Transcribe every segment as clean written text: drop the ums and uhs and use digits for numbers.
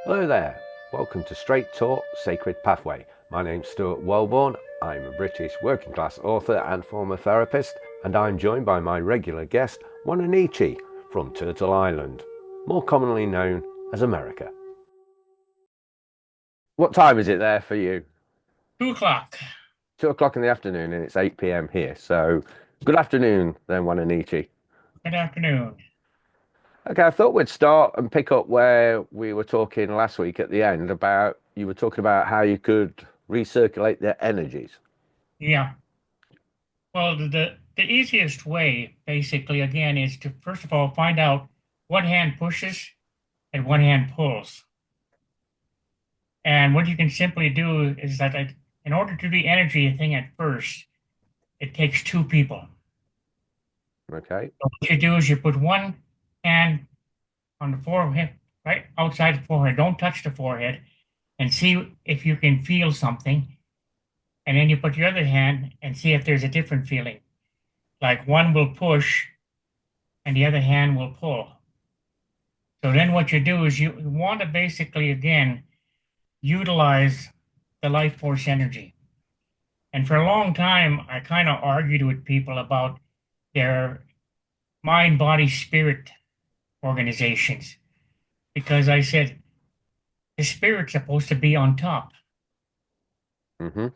Hello there, welcome to Straight Talk Sacred Pathway. My name's Stuart Wellborn, I'm a British working class author and former therapist, and I'm joined by my regular guest, Wa-Na-Nee-Che from Turtle Island, more commonly known as America. What time is it there for you? 2 o'clock. 2 o'clock in the afternoon, and it's 8 p.m. here, so good afternoon then, Wa-Na-Nee-Che. Good afternoon. Okay, I thought we'd start and pick up where we were talking last week at the end about you were talking about how you could recirculate their energies. Yeah. Well, the easiest way, basically, again, is to first of all find out what hand pushes and what hand pulls. And what you can simply do is that in order to do the energy thing at first, it takes two people. Okay. So what you do is you put one hand on the forehead, right outside the forehead. Don't touch the forehead, and see if you can feel something. And then you put your other hand and see if there's a different feeling. Like one will push and the other hand will pull. So then what you do is you want to basically, again, utilize the life force energy. And for a long time, I kind of argued with people about their mind, body, spirit organizations because I said the spirit's supposed to be on top. Mm-hmm.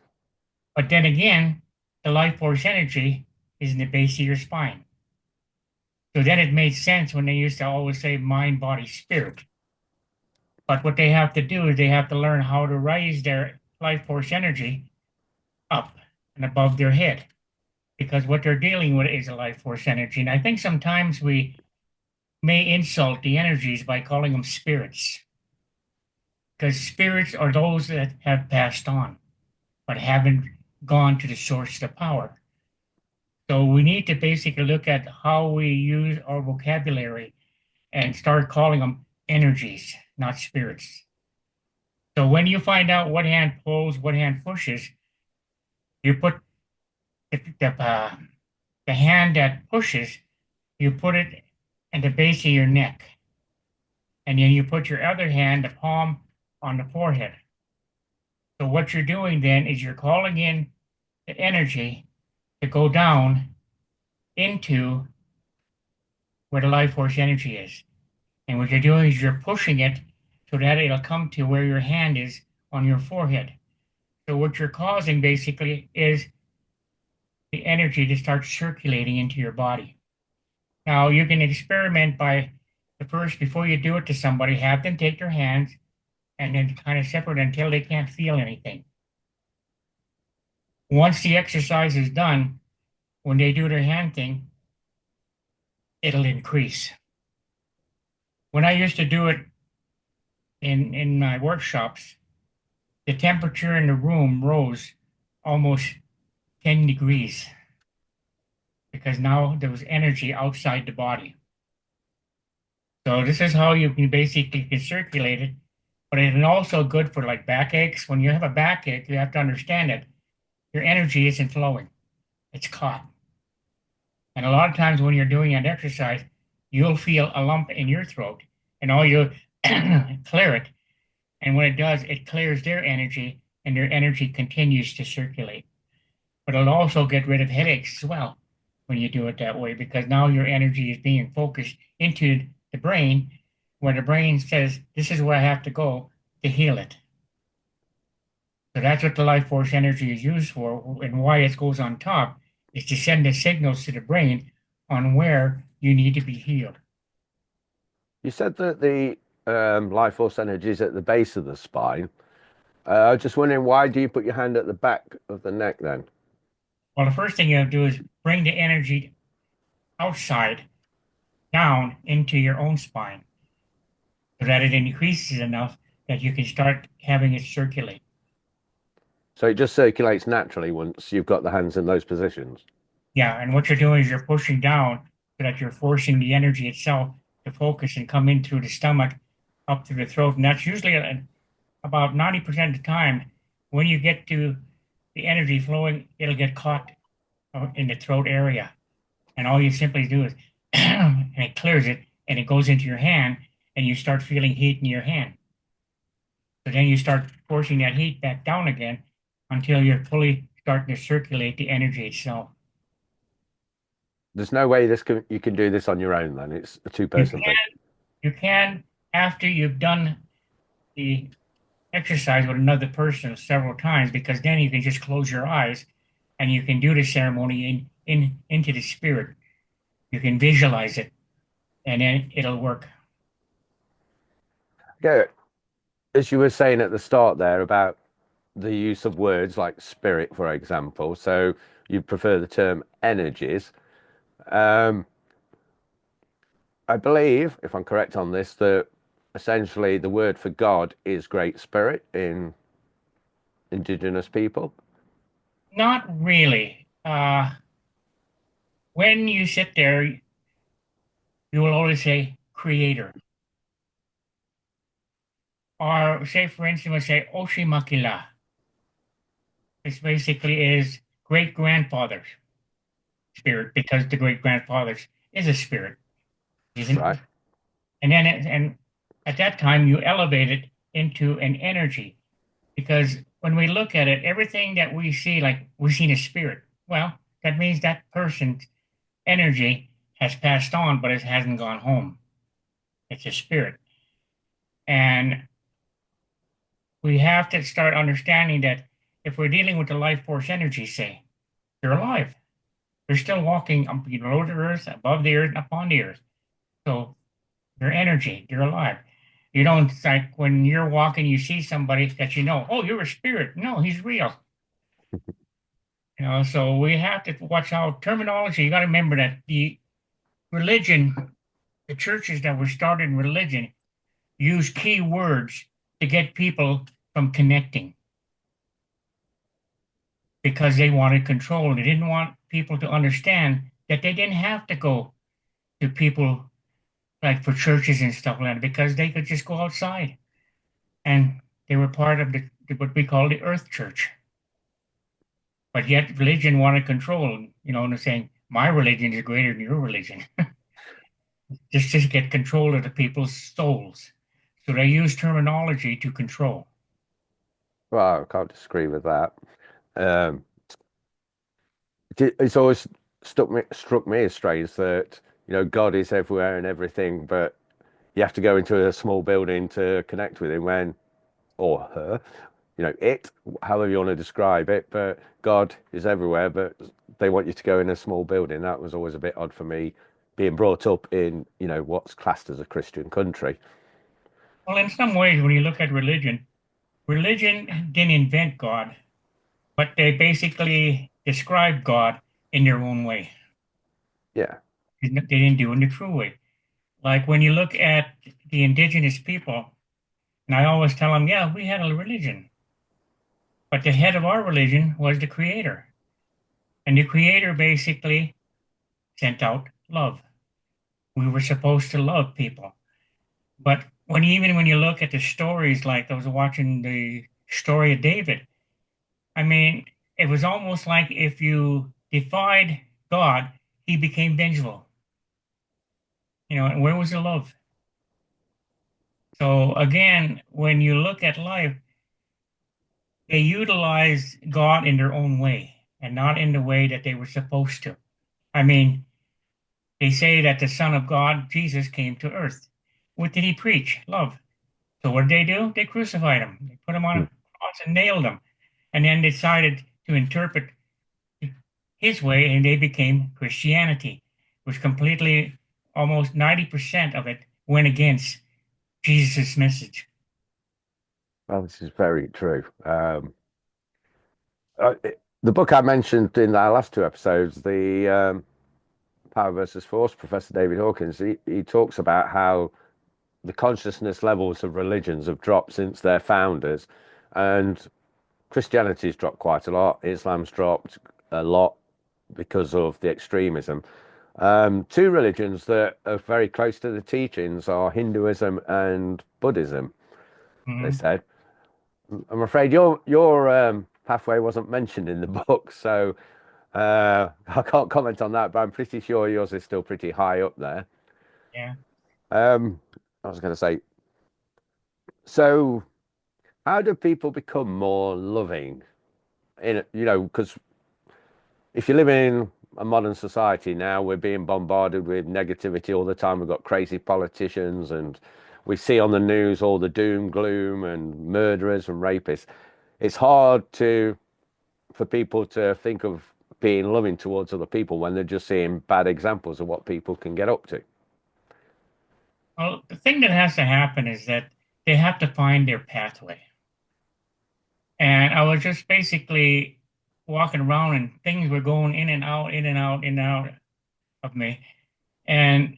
But then again, the life force energy is in the base of your spine. So then it made sense when they used to always say mind, body, spirit. But what they have to do is they have to learn how to raise their life force energy up and above their head because what they're dealing with is a life force energy. And I think sometimes we may insult the energies by calling them spirits because spirits are those that have passed on but haven't gone to the source of the power. So we need to basically look at how we use our vocabulary and start calling them energies, not spirits. So when you find out what hand pulls, what hand pushes, you put the, the, uh, the hand that pushes, you put it at the base of your neck. And then you put your other hand, the palm, on the forehead. So what you're doing then is you're calling in the energy to go down into where the life force energy is. And what you're doing is you're pushing it so that it'll come to where your hand is on your forehead. So what you're causing basically is the energy to start circulating into your body. Now you can experiment by before you do it to somebody, have them take their hands and then kind of separate until they can't feel anything. Once the exercise is done, when they do their hand thing, it'll increase. When I used to do it in my workshops, the temperature in the room rose almost 10 degrees because now there was energy outside the body. So this is how you can basically can circulate it, but it's also good for like backaches. When you have a backache, you have to understand that your energy isn't flowing; it's caught. And a lot of times when you're doing an exercise, you'll feel a lump in your throat, and all you clear it. And when it does, it clears their energy, and their energy continues to circulate. But it'll also get rid of headaches as well when you do it that way, because now your energy is being focused into the brain, where the brain says, this is where I have to go to heal it. So that's what the life force energy is used for, and why it goes on top is to send the signals to the brain on where you need to be healed. You said that the life force energy is at the base of the spine. I was just wondering, why do you put your hand at the back of the neck then? Well, the first thing you have to do is bring the energy outside down into your own spine so that it increases enough that you can start having it circulate. So it just circulates naturally once you've got the hands in those positions. Yeah, and what you're doing is you're pushing down so that you're forcing the energy itself to focus and come in through the stomach up through the throat. And that's usually about 90% of the time when you get to the energy flowing, it'll get caught in the throat area. And all you simply do is, and it clears it and it goes into your hand and you start feeling heat in your hand. So then you start forcing that heat back down again until you're fully starting to circulate the energy itself. There's no way you can do this on your own then. It's a You two-person thing. can, you can, after you've done the exercise with another person several times, because then you can just close your eyes and you can do the ceremony in into the spirit. You can visualize it, and then it'll work. Yeah, as you were saying at the start there about the use of words like spirit, for example. So you prefer the term energies. Um, I believe, if I'm correct on this, that essentially the word for God is Great Spirit in indigenous people. Not really. When you sit there, you will always say creator. Or say, for instance, we say Oshimakila. This basically is great grandfather's spirit because the great grandfather's is a spirit, isn't Right. it? And at that time you elevate it into an energy because when we look at it, everything that we see, like we see a spirit, well, that means that person's energy has passed on, but it hasn't gone home. It's a spirit. And we have to start understanding that if we're dealing with the life force energy, say, they're alive. They're still walking below the earth, above the earth, upon the earth. So they're energy, they're alive. You don't like when you're walking, you see somebody that you know, oh, you're a spirit. No, he's real. So we have to watch out. Terminology, you got to remember that the religion, the churches that were started in religion, use key words to get people from connecting because they wanted control. They didn't want people to understand that they didn't have to go to people like for churches and stuff like that because they could just go outside and they were part of the what we call the earth church. But yet religion wanted control, and they're saying, my religion is greater than your religion. Just to get control of the people's souls. So they use terminology to control. Well, I can't disagree with that. Um, it's always struck me as strange that God is everywhere and everything, but you have to go into a small building to connect with him when or her, it, however you want to describe it, but God is everywhere, but they want you to go in a small building. That was always a bit odd for me, being brought up in, what's classed as a Christian country. Well, in some ways, when you look at religion, religion didn't invent God, but they basically describe God in their own way. Yeah. They didn't do it in the true way. Like when you look at the indigenous people, and I always tell them, yeah, we had a religion, but the head of our religion was the creator. And the creator basically sent out love. We were supposed to love people. But even when you look at the stories, like I was watching the story of David, I mean, it was almost like if you defied God, he became vengeful. And where was the love? So again, when you look at life, they utilize God in their own way and not in the way that they were supposed to. I mean, they say that the Son of God, Jesus, came to earth. What did he preach? Love. So what did they do? They crucified him. They put him on Hmm. a cross and nailed him, and then decided to interpret his way, and they became Christianity, which completely, almost 90% of it went against Jesus' message. Well, this is very true. The book I mentioned in our last two episodes, the Power versus Force, Professor David Hawkins, he talks about how the consciousness levels of religions have dropped since their founders, and Christianity's dropped quite a lot. Islam's dropped a lot because of the extremism. Two religions that are very close to the teachings are Hinduism and Buddhism, they Mhm. said. I'm afraid your pathway wasn't mentioned in the book, so I can't comment on that, but I'm pretty sure yours is still pretty high up there. Yeah. I was going to say, so How do people become more loving? Because if you live in a modern society now, we're being bombarded with negativity all the time. We've got crazy politicians, and we see on the news all the doom, gloom, and murderers and rapists. It's hard for people to think of being loving towards other people when they're just seeing bad examples of what people can get up to. Well, the thing that has to happen is that they have to find their pathway. And I was just basically walking around and things were going in and out, in and out, in and out of me. And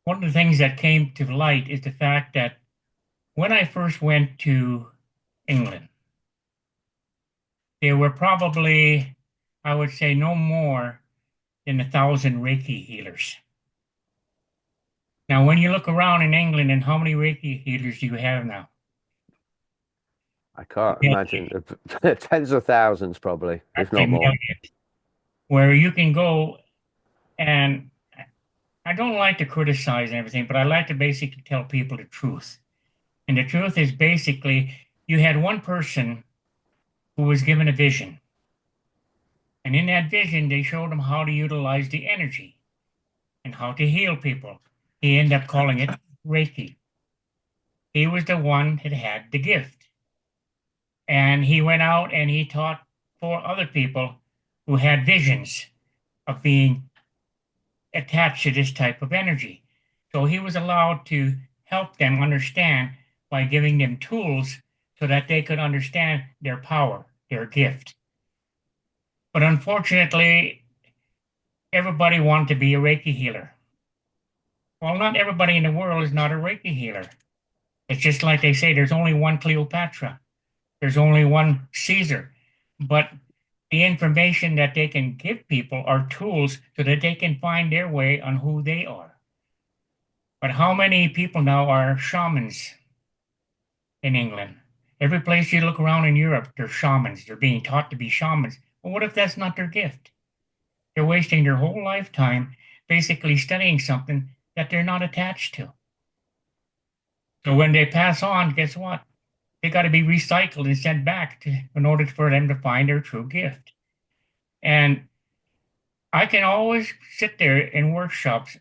one of the things that came to light is the fact that when I first went to England, there were probably, I would say, no more than 1,000 Reiki healers. Now, when you look around in England, and how many Reiki healers do you have now? I can't Yeah, imagine tens of thousands, probably, I'd if say not more. millions, where you can go and I don't like to criticize and everything, but I like to basically tell people the truth. And the truth is basically you had one person who was given a vision. And in that vision, they showed him how to utilize the energy and how to heal people. He ended up calling it Reiki. He was the one that had the gift. And he went out and he taught 4 other people who had visions of being attached to this type of energy. So he was allowed to help them understand by giving them tools so that they could understand their power, their gift. But unfortunately, everybody wanted to be a Reiki healer. Well, not everybody in the world is not a Reiki healer. It's just like they say there's only one Cleopatra, there's only one Caesar. But the information that they can give people are tools so that they can find their way on who they are. But how many people now are shamans in England? Every place you look around in Europe, they're shamans. They're being taught to be shamans. Well, what if that's not their gift? They're wasting their whole lifetime basically studying something that they're not attached to. So when they pass on, guess what? They got to be recycled and sent back in order for them to find their true gift. And I can always sit there in workshops.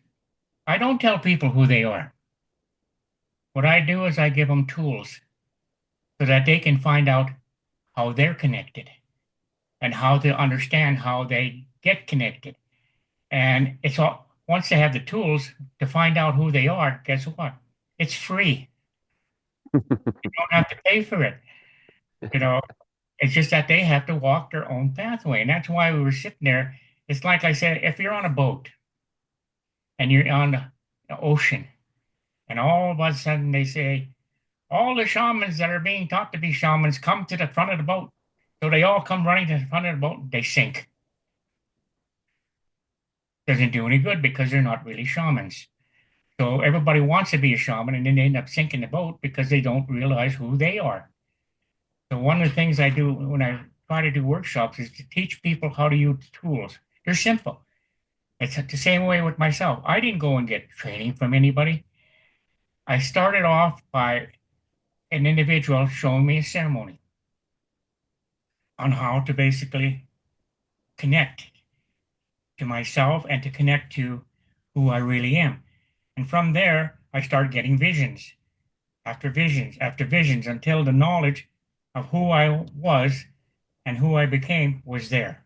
I don't tell people who they are. What I do is I give them tools so that they can find out how they're connected and how to understand how they get connected. And it's all once they have the tools to find out who they are, guess what? It's free. You don't have to pay for it. You know, it's just that they have to walk their own pathway. And that's why we were sitting there. It's like I said, if you're on a boat and you're on the ocean, and all of a sudden they say, all the shamans that are being taught to be shamans come to the front of the boat. So they all come running to the front of the boat, they sink. Doesn't do any good because they're not really shamans. So everybody wants to be a shaman and then they end up sinking the boat because they don't realize who they are. So one of the things I do when I try to do workshops is to teach people how to use tools. They're simple. It's the same way with myself. I didn't go and get training from anybody. I started off by an individual showing me a ceremony on how to basically connect to myself and to connect to who I really am. And from there, I started getting visions after visions until the knowledge of who I was and who I became was there.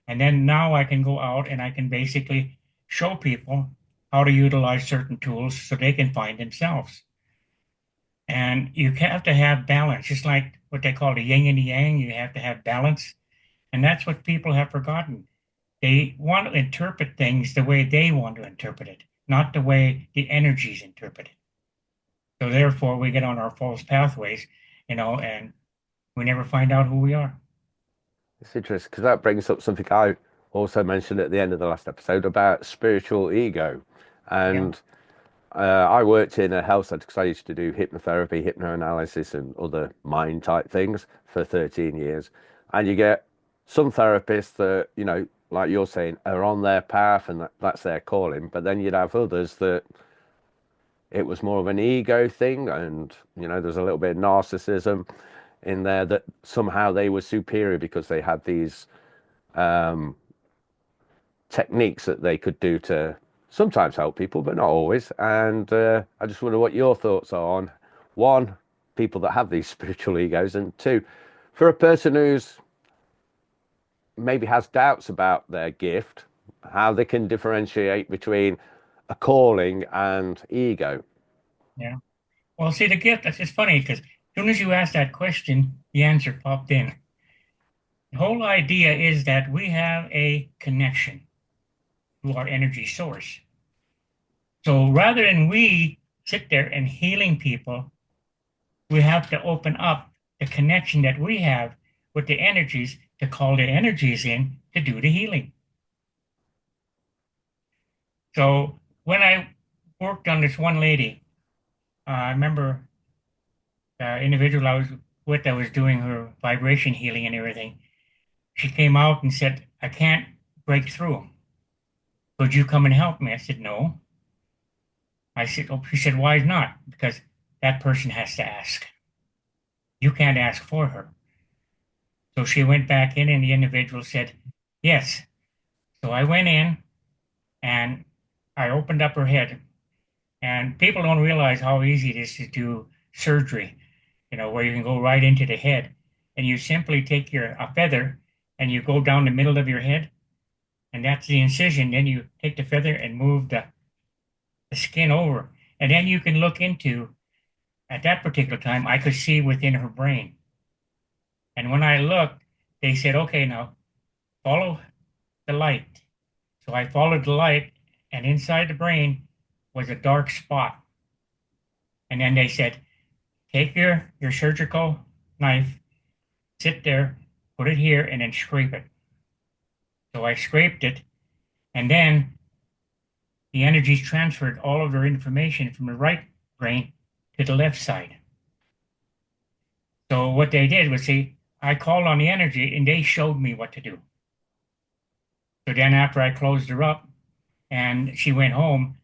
And then now I can go out and I can basically show people how to utilize certain tools so they can find themselves. And you have to have balance, just like what they call the yin and the yang. You have to have balance. And that's what people have forgotten. They want to interpret things the way they want to interpret it, not the way the energies interpret it. So therefore, we get on our false pathways, and we never find out who we are. It's interesting because that brings up something I also mentioned at the end of the last episode about spiritual ego. Yeah. And I worked in a health center because I used to do hypnotherapy, hypnoanalysis, and other mind type things for 13 years. And you get some therapists that, like you're saying, are on their path and that's their calling. But then you'd have others that it was more of an ego thing, and there's a little bit of narcissism in there, that somehow they were superior because they had these techniques that they could do to sometimes help people, but not always. And I just wonder what your thoughts are on, one, people that have these spiritual egos, and two, for a person who's maybe has doubts about their gift, how they can differentiate between a calling and ego. Yeah. Well, see, the gift, that's just funny because as soon as you asked that question, the answer popped in. The whole idea is that we have a connection to our energy source. So rather than we sit there and healing people, we have to open up the connection that we have with the energies to call the energies in to do the healing. So when I worked on this one lady, I remember the individual I was with that was doing her vibration healing and everything. She came out and said, I can't break through. Could you come and help me? I said, no. I said, oh, she said, why not? Because that person has to ask. You can't ask for her. So she went back in and the individual said, yes. So I went in and I opened up her head. And people don't realize how easy it is to do surgery, where you can go right into the head. And you simply take a feather and you go down the middle of your head, and that's the incision. Then you take the feather and move the skin over. And then you can look into, at that particular time, I could see within her brain. And when I looked, they said, okay, now follow the light. So I followed the light, and inside the brain was a dark spot. And then they said, take your surgical knife, sit there, put it here, and then scrape it. So I scraped it, and then the energies transferred all of their information from the right brain to the left side. So what they did was, see, I called on the energy, and they showed me what to do. So then after I closed her up and she went home,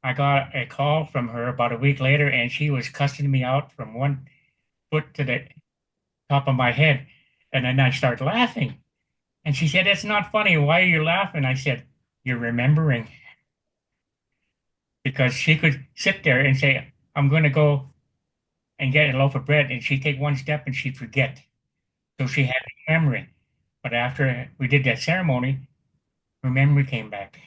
I got a call from her about a week later, and she was cussing me out from one foot to the top of my head. And then I started laughing. And she said, it's not funny. Why are you laughing? I said, you're remembering. Because she could sit there and say, I'm going to go and get a loaf of bread. And she'd take one step and she'd forget. So she had a memory. But after we did that ceremony, her memory came back.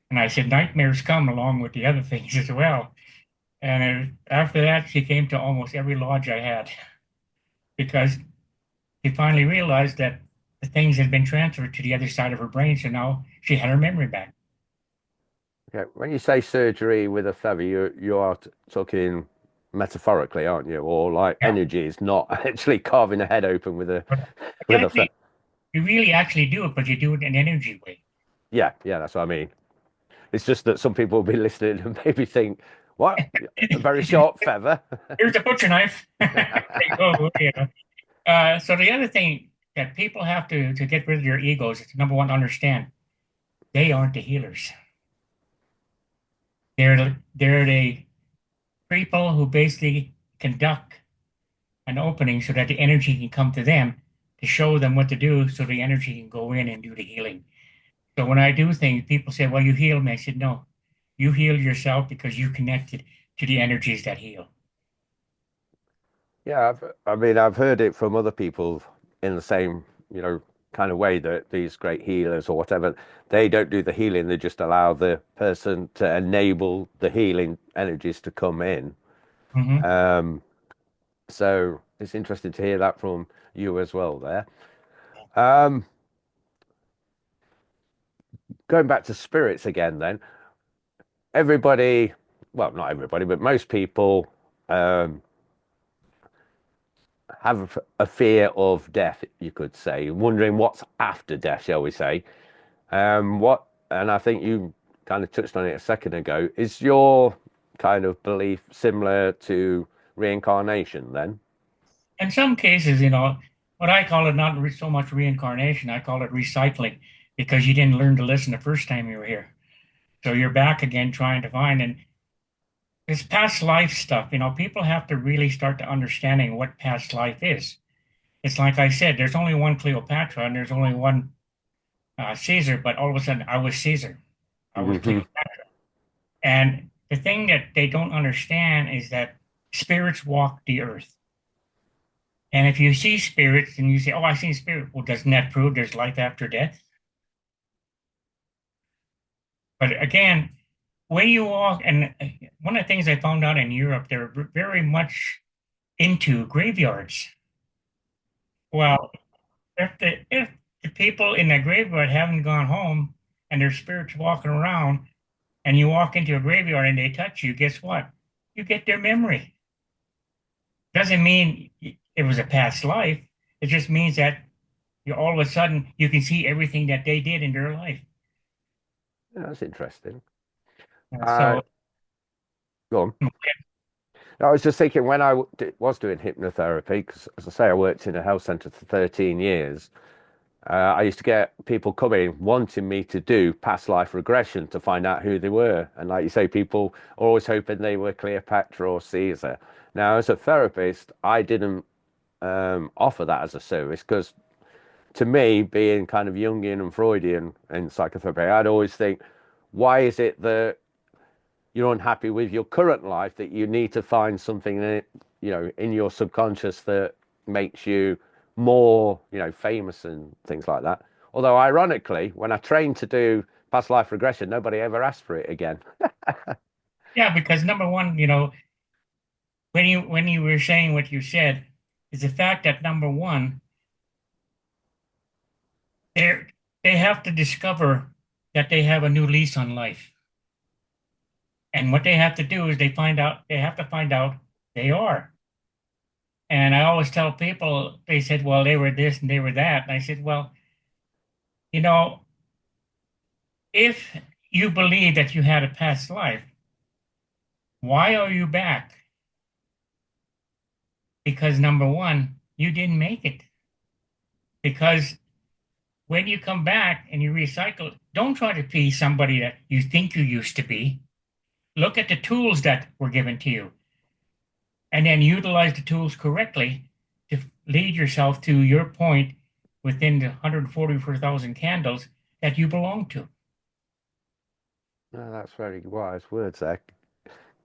And I said, nightmares come along with the other things as well. And after that, she came to almost every lodge I had because she finally realized that the things had been transferred to the other side of her brain. So now she had her memory back. Yeah, when you say surgery with a feather, you are talking metaphorically, aren't you? Or like Yeah. energies, not actually carving a head open with a But you with a feather. actually, you really actually do it, but you do it in an energy way. Yeah, yeah, that's what I mean. It's just that some people will be listening and maybe think, what? A very short feather? Here's the butcher knife. Oh, yeah. So the other thing that people have to get rid of their egos is number one, understand they aren't the healers. They're the people who basically conduct an opening so that the energy can come to them to show them what to do so the energy can go in and do the healing. So when I do things, people say, well, you heal me. I said, no, you heal yourself because you connected to the energies that heal. Yeah, I mean, I've heard it from other people in the same, kind of way, that these great healers or whatever, they don't do the healing, they just allow the person to enable the healing energies to come in. Hmm. So it's interesting to hear that from you as well there. Um, Going back to spirits again, then, everybody, well, not everybody, but most people um, have a fear of death, you could say, wondering what's after death, shall we say. And I think you kind of touched on it a second ago. Is your kind of belief similar to reincarnation then? In some cases, what I call it not so much reincarnation, I call it recycling because you didn't learn to listen the first time you were here. So you're back again trying to find. And this past life stuff, people have to really start to understanding what past life is. It's like I said, there's only one Cleopatra and there's only one Caesar, but all of a sudden I was Caesar. I was Hmm. Cleopatra. And the thing that they don't understand is that spirits walk the earth. And if you see spirits and you say, "Oh, I see spirit," well, doesn't that prove there's life after death? But again, when you walk, and one of the things I found out in Europe, they're very much into graveyards. Well, if the people in the graveyard haven't gone home and their spirits walking around, and you walk into a graveyard and they touch you, guess what? You get their memory. Doesn't mean it was a past life. It just means that you all of a sudden you can see everything that they did in their life. Yeah, that's interesting. So Uh, Go on. I was just thinking when was doing hypnotherapy, because as I say, I worked in a health centre for 13 years. I used to get people coming wanting me to do past life regression to find out who they were. And like you say, people are always hoping they were Cleopatra or Caesar. Now, as a therapist, I didn't offer that as a service because to me, being kind of Jungian and Freudian in psychotherapy, I'd always think, why is it that you're unhappy with your current life that you need to find something in it, in your subconscious that makes you more, famous and things like that. Although ironically, when I trained to do past life regression, nobody ever asked for it again. yeah, because number one, when you were saying what you said, is the fact that number one, they they have to discover that they have a new lease on life. And what they have to do is they have to find out they are. And I always tell people, they said, well, they were this and they were that. And I said, well, you know, if you believe that you had a past life, why are you back? Because number one, you didn't make it. Because when you come back and you recycle, don't try to be somebody that you think you used to be. Look at the tools that were given to you and then utilize the tools correctly to lead yourself to your point within the 144,000 candles that you belong to. No, that's very wise words there.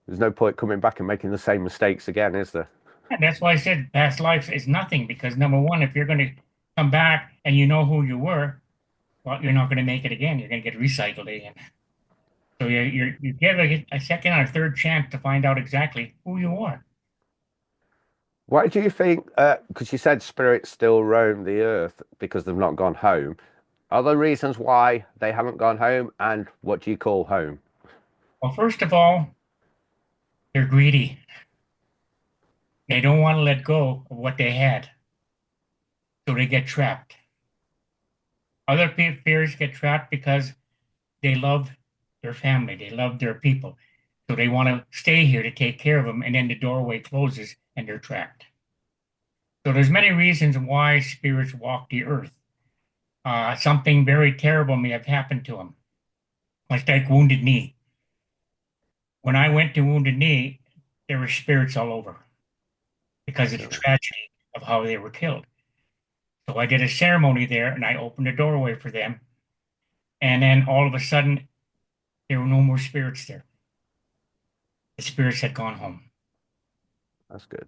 There's no point coming back and making the same mistakes again, is there? And that's why I said past life is nothing because number one, if you're going to come back and you know who you were, well, you're not going to make it again. You're going to get recycled again. So you give a second or third chance to find out exactly who you are. Why do you think? Because you said spirits still roam the earth because they've not gone home. Are there reasons why they haven't gone home? And what do you call home? Well, first of all, they're greedy. They don't want to let go of what they had, so they get trapped. Other fears get trapped because they love their family, they love their people, so they want to stay here to take care of them, and then the doorway closes and they're trapped. So there's many reasons why spirits walk the earth. Something very terrible may have happened to them, like Wounded Knee. When I went to Wounded Knee, there were spirits all over because of the No, tragedy of how they were killed. So I did a ceremony there and I opened the doorway for them. And then all of a sudden, there were no more spirits there. The spirits had gone home. that's good.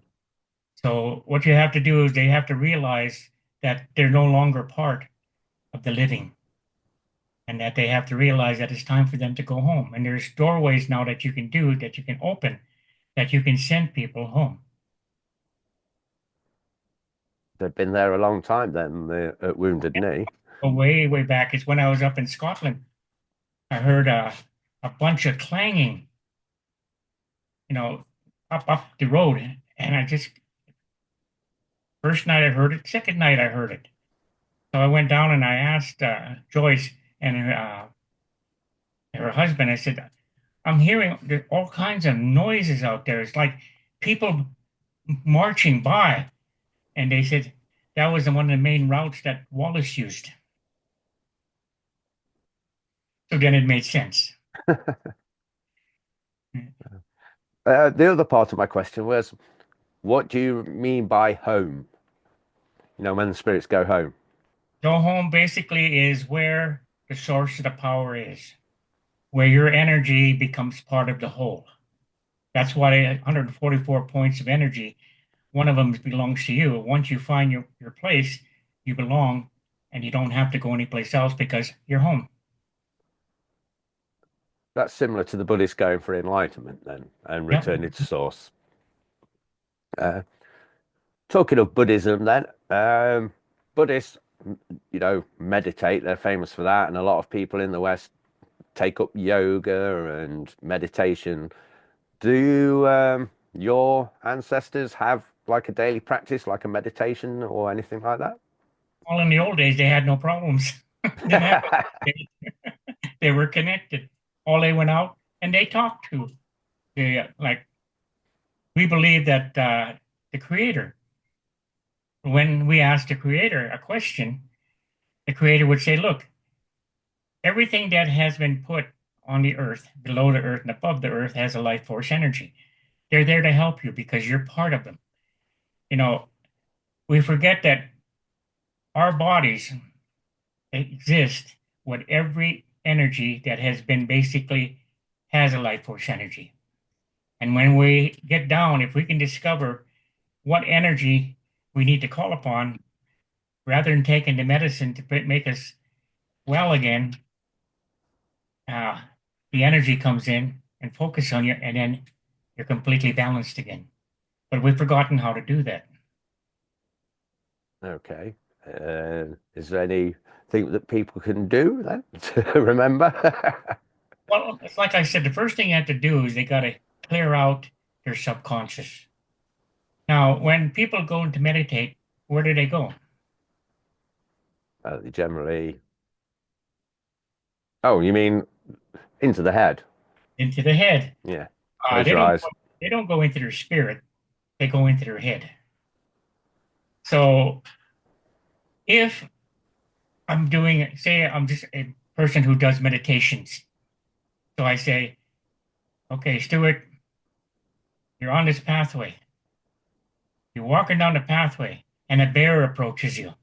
So what you have to do is they have to realize that they're no longer part of the living and that they have to realize that it's time for them to go home. And there's doorways now that you can do, that you can open, that you can send people home. They've been there a long time then, at Wounded Knee. Way, way back, it's when I was up in Scotland. I heard a bunch of clanging, up the road. And I just, first night I heard it, second night I heard it. So I went down and I asked Joyce and her husband, I said, I'm hearing there all kinds of noises out there. It's like people marching by. And they said that was one of the main routes that Wallace used. So then it made sense. The other part of my question was, what do you mean by home? You know, when the spirits go home. Go home basically is where the source of the power is, where your energy becomes part of the whole. That's why 144 points of energy, one of them belongs to you. Once you find your place, you belong, and you don't have to go anyplace else because you're home. That's similar to the Buddhists going for enlightenment then and Yep. returning to source. Uh, Talking of Buddhism then, Buddhists, you know, meditate. They're famous for that, and a lot of people in the West take up yoga and meditation. Do your ancestors have like a daily practice, like a meditation or anything like Well, in the old days, they had no problems. Didn't have that? it. They were connected. All they went out and they talked to. Like we believe that the Creator. When we asked the Creator a question, the Creator would say, "Look, everything that has been put on the earth, below the earth, and above the earth has a life force energy. They're there to help you because you're part of them." You know, we forget that our bodies exist with every energy that has been basically has a life force energy. And when we get down, if we can discover what energy we need to call upon, rather than taking the medicine to make us well again, uh, the energy comes in and focus on you, and then you're completely balanced again. But we've forgotten how to do that. Okay. Is there anything that people can do then to remember? Well, it's like I said, the first thing you have to do is they got to clear out their subconscious. Now, when people go into meditate, where do they go? Generally. Oh, you mean into the head? Into the head. Yeah. Uh, Close they your don't eyes. they don't go into their spirit. They go into their head. So if I'm doing, say, I'm just a person who does meditations. So I say, okay, Stuart, you're on this pathway. You're walking down the pathway, and a bear approaches you,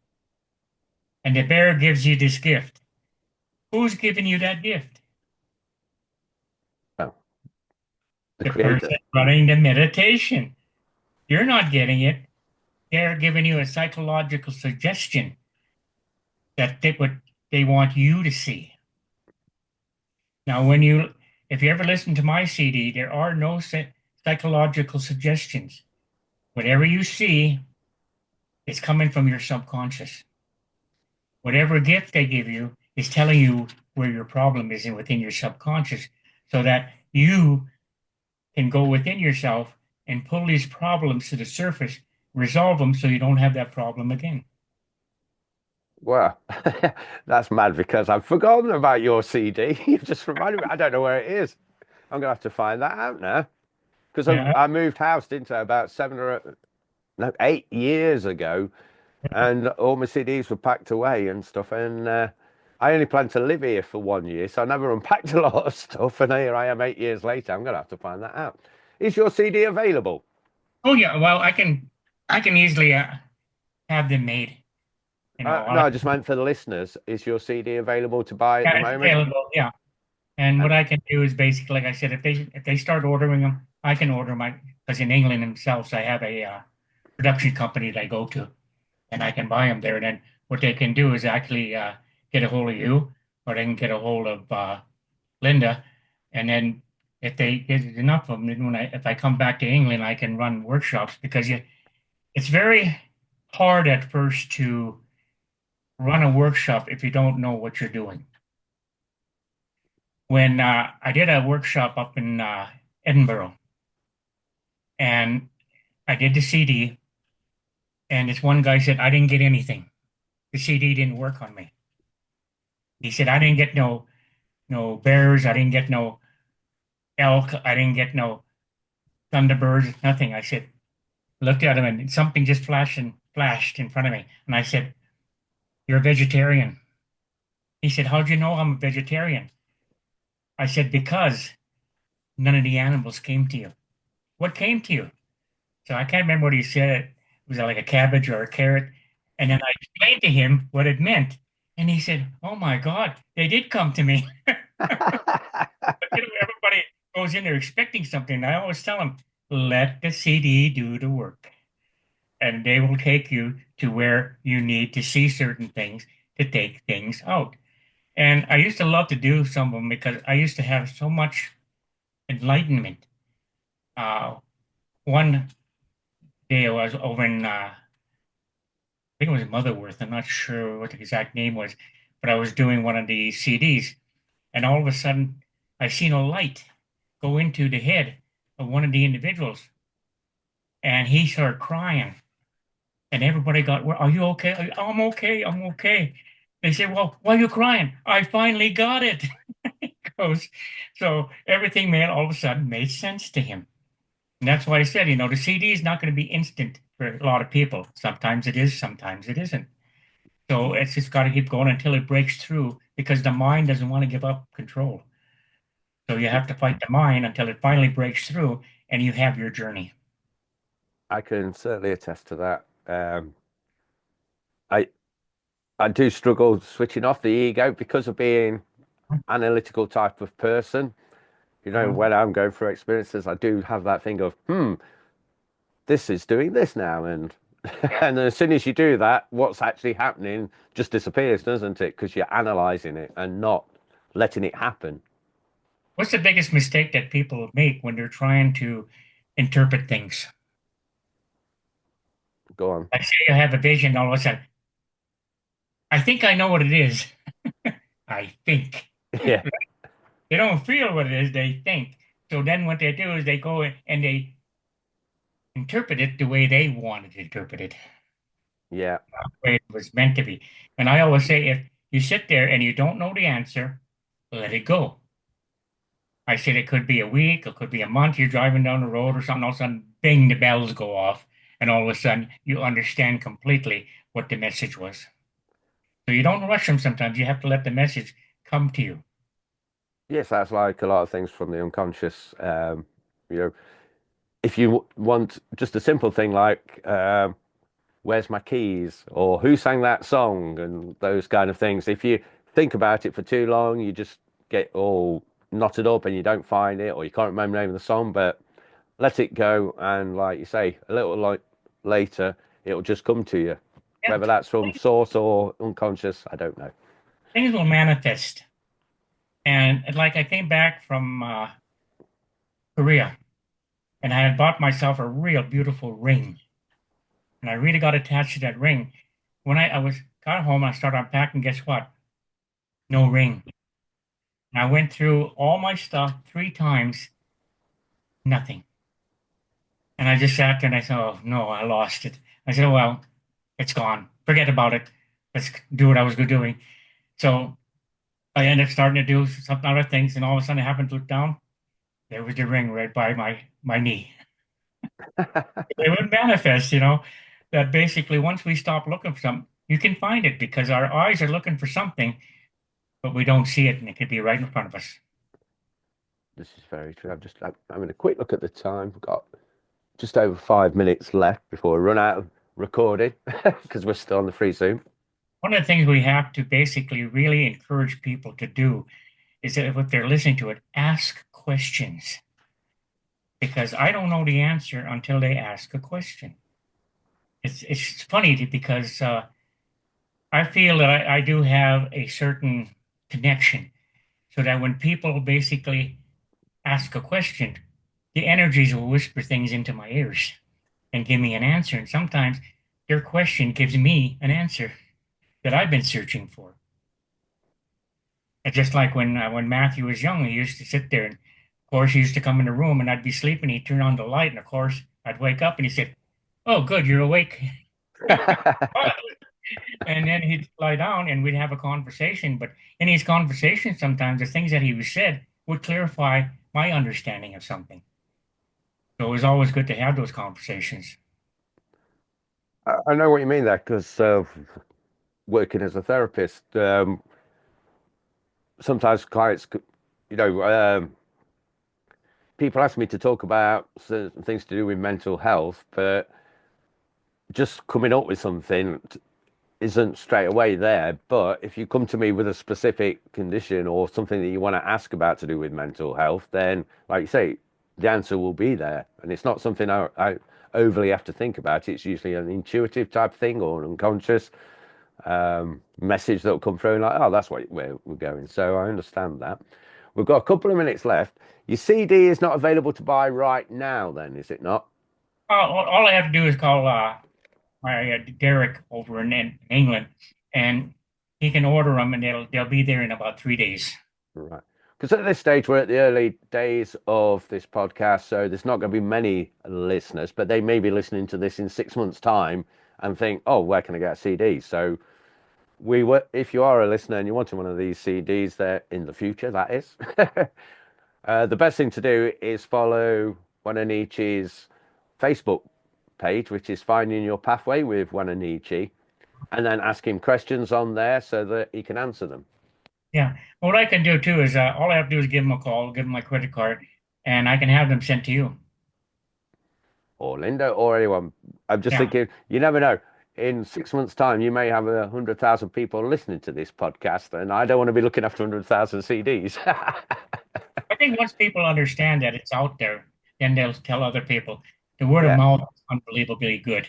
and the bear gives you this gift. Who's giving you that gift? Oh, the The person creator. running the meditation. You're not getting it. They're giving you a psychological suggestion that they want you to see. Now, if you ever listen to my CD, there are no psychological suggestions. Whatever you see is coming from your subconscious. Whatever gift they give you is telling you where your problem is within your subconscious so that you can go within yourself and pull these problems to the surface, resolve them so you don't have that problem again. Well, that's mad because I've forgotten about your CD. You just reminded me. I don't know where it is. I'm gonna have to find that out now because Yeah. I moved house, didn't I, about no, 8 years ago, and all my CDs were packed away and stuff. And I only planned to live here for 1 year, so I never unpacked a lot of stuff. And here I am 8 years later. I'm gonna have to find that out. Is your CD available? Oh yeah. Well, I can easily have them made. No, I just meant for the listeners. Is your CD available to buy at the Yeah, it's moment? available. Yeah. And what And I can do is basically, like I said, if they start ordering them, I can order my because in England themselves, I have a production company that I go to, and I can buy them there. And then what they can do is actually get a hold of you, or they can get a hold of Linda, and then if they get enough of them, then if I come back to England, I can run workshops because it's very hard at first to run a workshop if you don't know what you're doing. When I did a workshop up in Edinburgh, and I did the CD, and this one guy said I didn't get anything. The CD didn't work on me. He said I didn't get no bears, I didn't get no elk, I didn't get no thunderbirds, nothing. I said looked at him and something just flashed in front of me, and I said, "You're a vegetarian." He said, "How'd you know I'm a vegetarian?" I said, "Because none of the animals came to you." what came to you? So I can't remember what he said. Was it like a cabbage or a carrot? And then I explained to him what it meant. And he said, "Oh my God, they did come to me." But everybody goes in there expecting something. And I always tell them, let the CD do the work. And they will take you to where you need to see certain things to take things out. And I used to love to do some of them because I used to have so much enlightenment. Uh, one day I was over in, I think it was Motherworth. I'm not sure what the exact name was, but I was doing one of the CDs, and all of a sudden I seen a light go into the head of one of the individuals, and he started crying. And everybody got, well, are you okay? I'm okay. I'm okay. They said, well, why are you crying? I finally got it. He goes, so everything, man, all of a sudden made sense to him. And that's why I said, the CD is not going to be instant for a lot of people. Sometimes it is, sometimes it isn't. So it's just got to keep going until it breaks through because the mind doesn't want to give up control. So you have to fight the mind until it finally breaks through and you have your journey. I can certainly attest to that. I I do struggle switching off the ego because of being analytical type of person. When I'm going through experiences, I do have that thing of, this is doing this now, and and as soon as you do that, what's actually happening just disappears, doesn't it? Because you're analyzing it and not letting it happen. What's the biggest mistake that people make when they're trying to interpret things? Go on. Like say you have a vision, all of a sudden, I think I know what it is. I think. Yeah, They don't feel what it is, they think. So then what they do is they go and they interpret it the way they wanted to interpret it, yeah. the way it was meant to be. And I always say, if you sit there and you don't know the answer, let it go. I said it could be a week, it could be a month. You're driving down the road or something, all of a sudden, bing, the bells go off, and all of a sudden you understand completely what the message was. So you don't rush them sometimes. You have to let the message come to you. Yes, that's like a lot of things from the unconscious. You know, if you want just a simple thing like, where's my keys, or who sang that song, and those kind of things. If you think about it for too long, you just get all knotted up and you don't find it, or you can't remember the name of the song. But let it go, and like you say, a little like later, it'll just come to you. Yeah, Whether that's from source or unconscious, I don't know. things will manifest. And like I came back from Korea and I had bought myself a real beautiful ring. And I really got attached to that ring. When I was got home, I started unpacking. Guess what? No ring. And I went through all my stuff 3 times, nothing. And I just sat there and I said, oh no, I lost it. I said, oh, well, it's gone. Forget about it. Let's do what I was doing. So I ended up starting to do some other things, and all of a sudden I happened to look down. There was the ring right by my knee. It would manifest, that basically once we stop looking for something, you can find it because our eyes are looking for something, but we don't see it, and it could be right in front of us. This is very true. I'm having a quick look at the time. We've got just over 5 minutes left before we run out of recording because we're still on the free Zoom. One of the things we have to basically really encourage people to do is that if they're listening to it, ask questions because I don't know the answer until they ask a question. It's funny because I feel that I do have a certain connection so that when people basically ask a question, the energies will whisper things into my ears and give me an answer. And sometimes their question gives me an answer that I've been searching for. And just like when Matthew was young, he used to sit there, and of course he used to come in the room, and I'd be sleeping. He'd turn on the light, and of course I'd wake up, and he said, "Oh, good, you're awake." And then he'd lie down, and we'd have a conversation. But in his conversation, sometimes the things that he was said would clarify my understanding of something. So it was always good to have those conversations. I know what you mean there because working as a therapist, sometimes clients, you know, people ask me to talk about certain things to do with mental health, but just coming up with something isn't straight away there. But if you come to me with a specific condition or something that you want to ask about to do with mental health, then, like you say, the answer will be there. And it's not something I overly have to think about. It's usually an intuitive type thing or an unconscious message that will come through and like, oh, that's where we're going. So I understand that. We've got a couple of minutes left. Your CD is not available to buy right now, then, is it not? All I have to do is call my Derek over in England, and he can order them, and they'll be there in about 3 days. Right. Because at this stage, we're at the early days of this podcast, so there's not going to be many listeners, but they may be listening to this in 6 months' time and think, oh, where can I get a CD? So if you are a listener and you wanted one of these CDs there in the future, that is, the best thing to do is follow Wa-Na-Nee-Che's Facebook page, which is Finding Your Pathway with Wa-Na-Nee-Che, and then ask him questions on there so that he can answer them. Yeah. What I can do too is all I have to do is give them a call, give them my credit card, and I can have them sent to you. Or Linda, or anyone. I'm just thinking, you never know. In 6 months' time, you may have 100,000 people listening to this podcast, and I don't want to be looking after 100,000 CDs. I think once people understand that it's out there, then they'll tell other people. The word of Yeah. mouth is unbelievably good.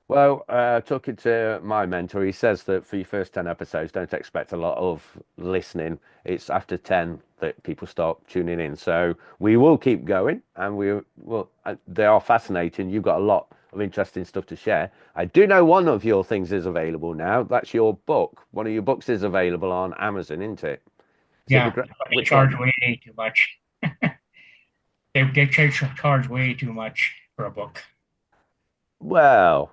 Well, talking to my mentor, he says that for your first 10 episodes, don't expect a lot of listening. It's after 10 that people start tuning in. So we will keep going, and they are fascinating. You've got a lot of interesting stuff to share. I do know one of your things is available now. That's your book. One of your books is available on Amazon, isn't it? Yeah, they charge one? way too much. They charge way too much for a book. Well,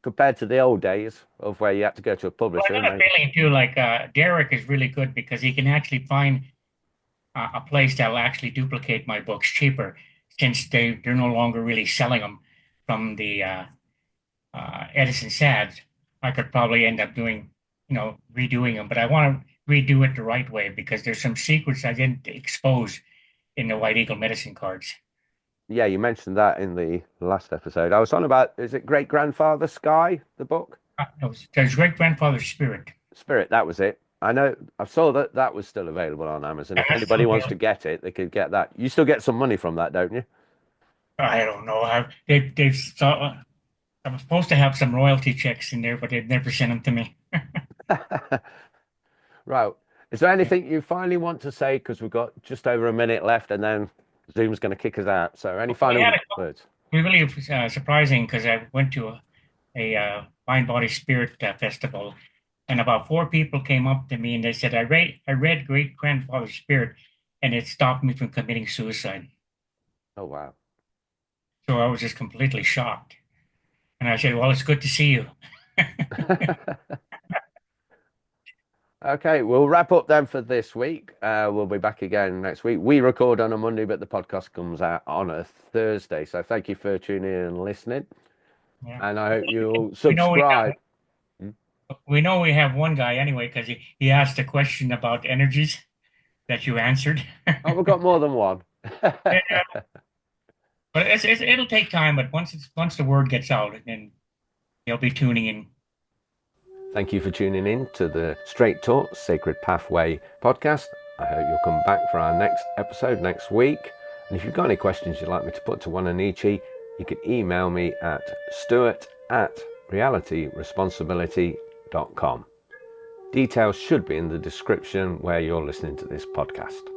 compared to the old days of where you had to go to a publisher. Well, I got a feeling too, like Derek is really good because he can actually find a place that will actually duplicate my books cheaper, since they're no longer really selling them from the Edison Sads. I could probably end up doing, redoing them, but I want to redo it the right way because there's some secrets I didn't expose in the White Eagle medicine cards. Yeah, you mentioned that in the last episode. I was on about, is it Great Grandfather Sky, the book? There's Great Grandfather Spirit. Spirit, that was it. I know, I saw that was still available on Amazon. If anybody wants to get it, they could get that. You still get some money from that, don't you? I don't know. They've I'm supposed to have some royalty checks in there, but they've never sent them to me. Right. Is there anything you finally want to say? Because we've got just over a minute left and then Zoom's going to kick us out. So any final words? It was really surprising because I went to a Mind Body Spirit festival, and about 4 people came up to me and they said, I read Great Grandfather Spirit, and it stopped me from committing suicide. Oh, wow. So I was just completely shocked. And I said, well, it's good to see you. Okay, we'll wrap up then for this week. We'll be back again next week. We record on a Monday, but the podcast comes out on a Thursday. So thank you for tuning in and listening. Yeah. And I hope you'll subscribe. We know we have one guy anyway, because he asked a question about energies that you answered. Oh, we've got more than one. Yeah. But it'll take time, but once the word gets out, then they'll be tuning in. Thank you for tuning in to the Straight Talk Sacred Pathway podcast. I hope you'll come back for our next episode next week. And if you've got any questions you'd like me to put to Wa-Na-Nee-Che, you can email me at stuart@realityresponsibility.com. Details should be in the description where you're listening to this podcast.